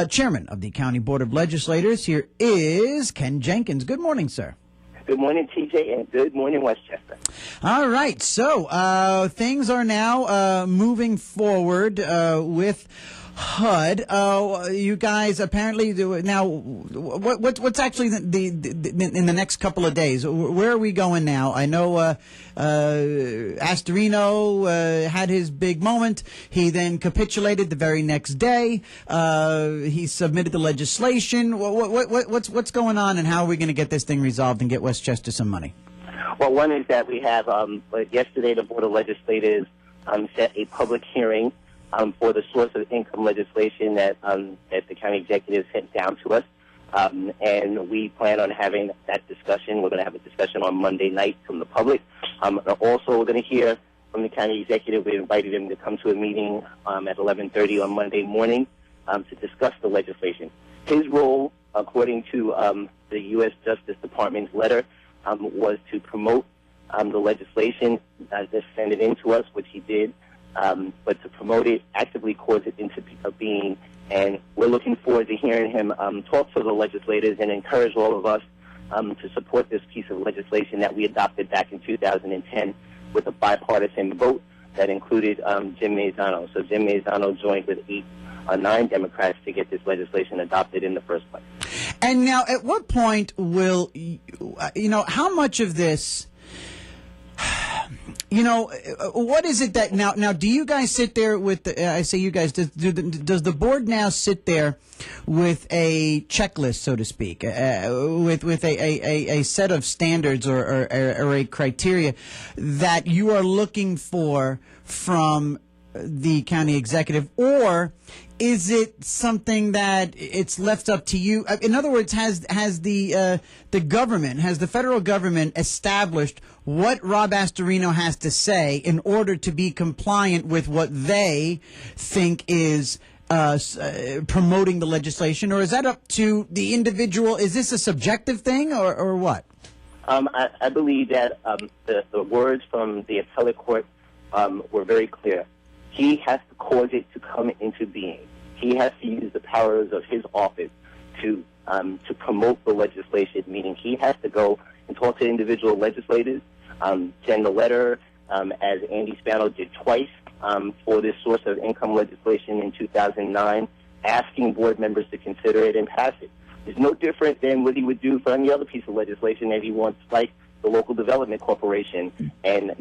Chairman of the County Board of Legislators. Here is Ken Jenkins. Good morning, sir. Good morning, TJ, and good morning, Westchester. All right, so things are now moving forward with HUD. You guys apparently do now. What's actually in the next couple of days? Where are we going now? I know Astorino had his big moment. He then capitulated the very next day. He submitted the legislation. What's going on, and how are we going to get this thing resolved and get Westchester some money? Well, one is that we have yesterday the Board of Legislators set a public hearing for the source of income legislation that the county executive sent down to us. And we plan on having that discussion. We're going to have a discussion on Monday night from the public. Also, we're going to hear from the county executive. We invited him to come to a meeting at 11:30 on Monday morning to discuss the legislation. His role, according to the U.S. Justice Department's letter, was to promote the legislation that sent it in to us, which he did. But to promote it, actively cause it into being. And we're looking forward to hearing him talk to the legislators and encourage all of us to support this piece of legislation that we adopted back in 2010 with a bipartisan vote that included Jim Mazzano. So Jim Mazzano joined with 9 Democrats to get this legislation adopted in the first place. And now, at what point will, how much of this... what is it that now do you guys sit there with, I say you guys, does the board now sit there with a checklist, so to speak, with a set of standards or a criteria that you are looking for from the county executive, or is it something that it's left up to you? In other words, has the federal government established what Rob Astorino has to say in order to be compliant with what they think is promoting the legislation, or is that up to the individual? Is this a subjective thing, or what? I believe that the words from the appellate court were very clear. He has to cause it to come into being. He has to use the powers of his office to promote the legislation, meaning he has to go and talk to individual legislators, send a letter, as Andy Spano did twice for this source of income legislation in 2009, asking board members to consider it and pass it. It's no different than what he would do for any other piece of legislation that he wants, like the Local Development Corporation, and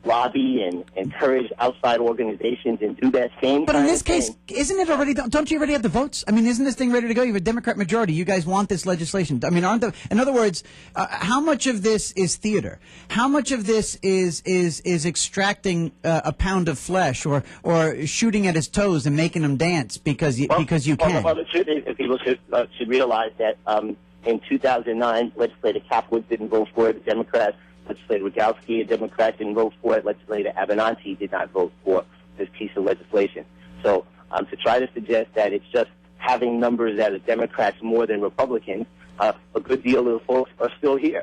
lobby and encourage outside organizations and do that same. But in this case, isn't it already? Don't you already have the votes? I mean, isn't this thing ready to go? You have a Democrat majority. You guys want this legislation. I mean, in other words, how much of this is theater? How much of this is extracting a pound of flesh, or shooting at his toes and making him dance because you can? Well, the truth is, people should realize that. In 2009, Legislator Capwood didn't vote for it. The Democrats, Legislator Rogowski, a Democrat, didn't vote for it. Legislator Avenatti did not vote for this piece of legislation. So to try to suggest that it's just having numbers that are Democrats more than Republicans, a good deal of folks are still here,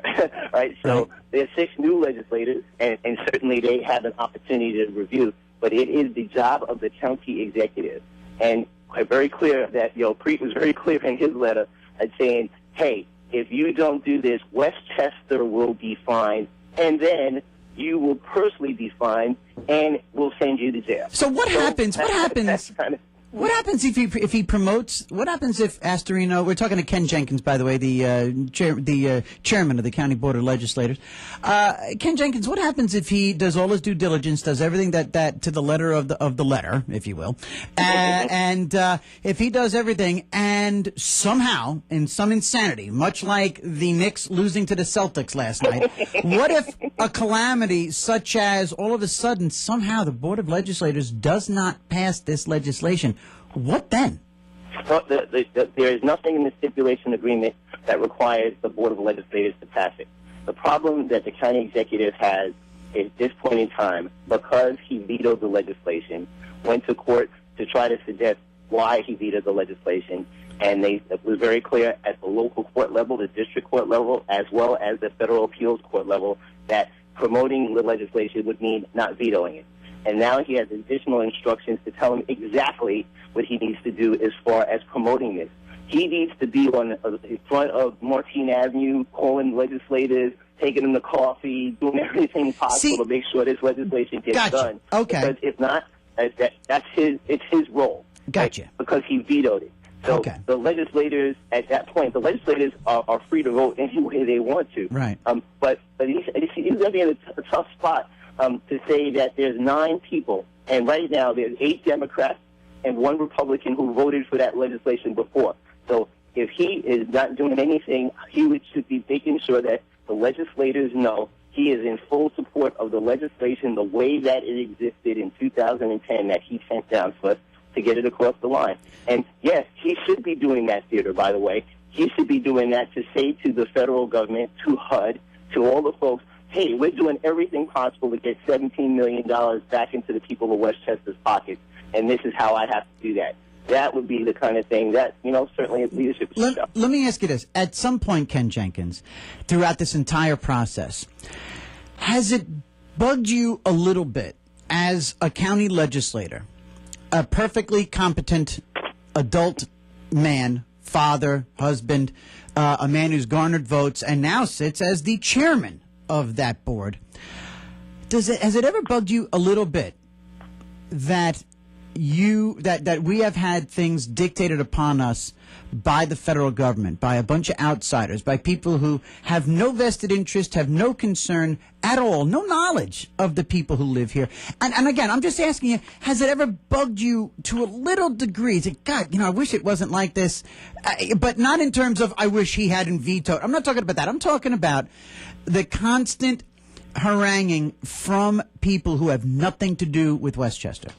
right? So there are 6 new legislators, and certainly they have an opportunity to review. But it is the job of the county executive. And very clear that, Preet was very clear in his letter at saying, hey, if you don't do this, Westchester will be fined, and then you will personally be fined, and we'll send you to jail. So what happens? What happens if he promotes? What happens if Astorino? We're talking to Ken Jenkins, by the way, the chairman of the County Board of Legislators. Ken Jenkins, what happens if he does all his due diligence, does everything that to the letter of the letter, if you will, and if he does everything, and somehow, in some insanity, much like the Knicks losing to the Celtics last night, what if a calamity such as all of a sudden somehow the Board of Legislators does not pass this legislation? What then? Well, there is nothing in the stipulation agreement that requires the Board of Legislators to pass it. The problem that the county executive has at this point in time, because he vetoed the legislation, went to court to try to suggest why he vetoed the legislation, and it was very clear at the local court level, the district court level, as well as the federal appeals court level, that promoting the legislation would mean not vetoing it. And now he has additional instructions to tell him exactly what he needs to do as far as promoting this. He needs to be on the front of Martin Avenue, calling legislators, taking them to coffee, doing everything possible to make sure this legislation gets done. Okay. Because if not, it's his role. Gotcha. Right? Because he vetoed it. So the legislators, at that point, the legislators are free to vote any way they want to. Right. But he's going to be in a tough spot to say that there's 9 people, and right now there's 8 Democrats and 1 Republican who voted for that legislation before. So if he is not doing anything, he should be making sure that the legislators know he is in full support of the legislation the way that it existed in 2010 that he sent down for us to get it across the line. And yes, he should be doing that theater, by the way. He should be doing that to say to the federal government, to HUD, to all the folks, hey, we're doing everything possible to get $17 million back into the people of Westchester's pockets, and this is how I have to do that. That would be the kind of thing that, certainly leadership should show. Let me ask you this. At some point, Ken Jenkins, throughout this entire process, has it bugged you a little bit as a county legislator, a perfectly competent adult man, father, husband, a man who's garnered votes and now sits as the chairman of that board? Has it ever bugged you a little bit that that we have had things dictated upon us by the federal government, by a bunch of outsiders, by people who have no vested interest, have no concern at all, no knowledge of the people who live here? And again, I'm just asking you, has it ever bugged you to a little degree? Is it, God, I wish it wasn't like this, but not in terms of I wish he hadn't vetoed. I'm not talking about that. I'm talking about the constant haranguing from people who have nothing to do with Westchester.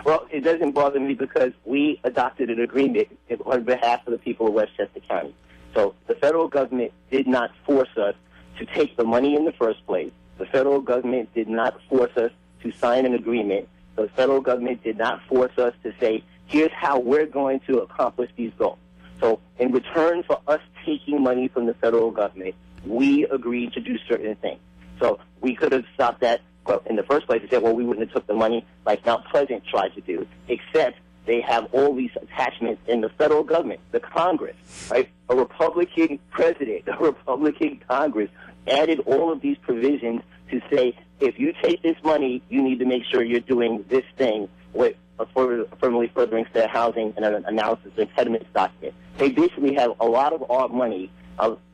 Well, it doesn't bother me because we adopted an agreement on behalf of the people of Westchester County. So the federal government did not force us to take the money in the first place. The federal government did not force us to sign an agreement. The federal government did not force us to say, here's how we're going to accomplish these goals. So in return for us taking money from the federal government, we agreed to do certain things. So we could have stopped that. Well, in the first place, they said, well, we wouldn't have took the money like Mount Pleasant tried to do, except they have all these attachments in the federal government, the Congress, right? A Republican president, a Republican Congress added all of these provisions to say, if you take this money, you need to make sure you're doing this thing with affirmatively furthering fair housing and an analysis of impediments document. They basically have a lot of our money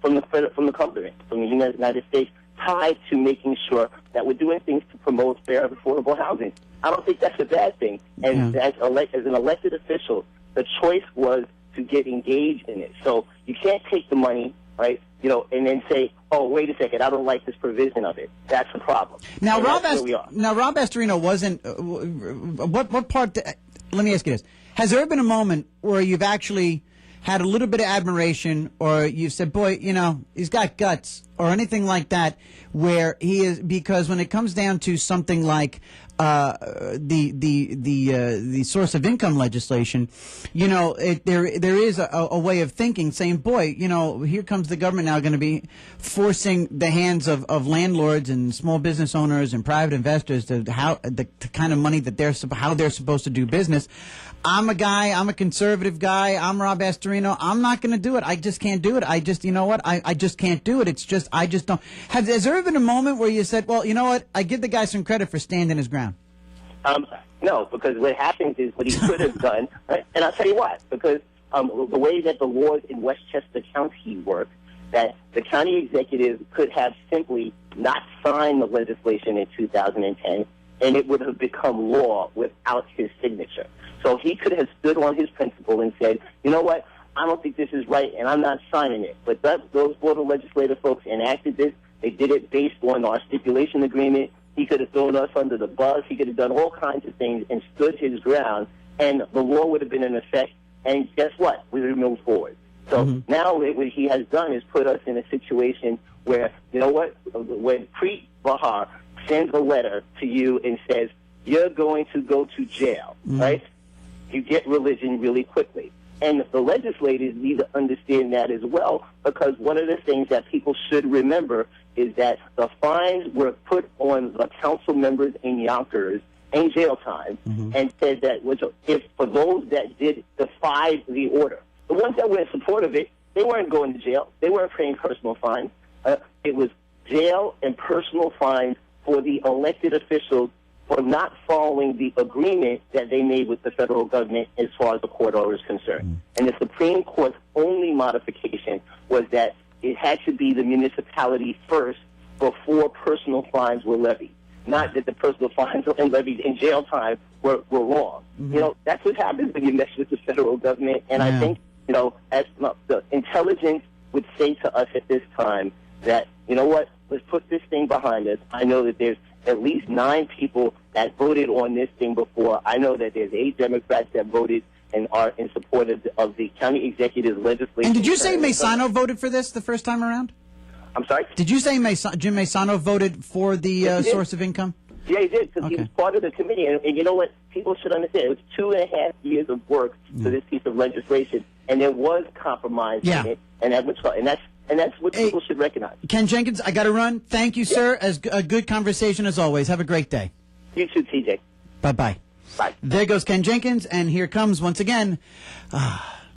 from the government, from the United States, tied to making sure that we're doing things to promote fair and affordable housing. I don't think that's a bad thing. And as an elected official, the choice was to get engaged in it. So you can't take the money, right, and then say, oh, wait a second, I don't like this provision of it. That's the problem. Now, Rob Astorino wasn't what part? Let me ask you this. Has there ever been a moment where you've actually had a little bit of admiration, or you said, boy, he's got guts, or anything like that, where he is, because when it comes down to something like the source of income legislation, there is a way of thinking, saying, boy, here comes the government now going to be forcing the hands of landlords and small business owners and private investors to the kind of money that how they're supposed to do business. I'm a conservative guy. I'm Rob Astorino. I'm not going to do it. I just can't do it. I just can't do it. It's just, I just don't. Has there ever been a moment where you said, well, you know what? I give the guy some credit for standing his ground? No, because what happens is what he could have done, right? And I'll tell you what, because the way that the laws in Westchester County work, that the county executive could have simply not signed the legislation in 2010, and it would have become law without his signature. So he could have stood on his principle and said, you know what, I don't think this is right, and I'm not signing it. But those Board of Legislative folks enacted this. They did it based on our stipulation agreement. He could have thrown us under the bus. He could have done all kinds of things and stood his ground, and the law would have been in effect. And guess what? We would have moved forward. So now what he has done is put us in a situation where, you know what, when Preet Bahar sends a letter to you and says, you're going to go to jail, right? You get religion really quickly. And the legislators need to understand that as well, because one of the things that people should remember is that the fines were put on the council members in Yonkers and jail time, and said that if for those that did defy the order, the ones that were in support of it, they weren't going to jail. They weren't paying personal fines. It was jail and personal fines for the elected officials for not following the agreement that they made with the federal government as far as the court order is concerned. And the Supreme Court's only modification was that it had to be the municipality first before personal fines were levied. Not that the personal fines and levied in jail time were wrong. You know, that's what happens when you mess with the federal government. And I think, you know, as the intelligence would say to us at this time that, you know what, let's put this thing behind us. I know that there's at least 9 people that voted on this thing before. I know that there's 8 Democrats that voted and are in support of the county executive's legislation. And did you say Maisano voted for this the first time around? I'm sorry? Did you say Jim Maisano voted for the source of income? Yeah, he did, because he was part of the committee. And you know what? People should understand. It was 2.5 years of work for this piece of legislation, and there was compromise in it, and that's what people should recognize. Ken Jenkins, I got to run. Thank you, sir. As a good conversation as always. Have a great day. You too, TJ. Bye-bye. Bye. There goes Ken Jenkins, and here comes once again.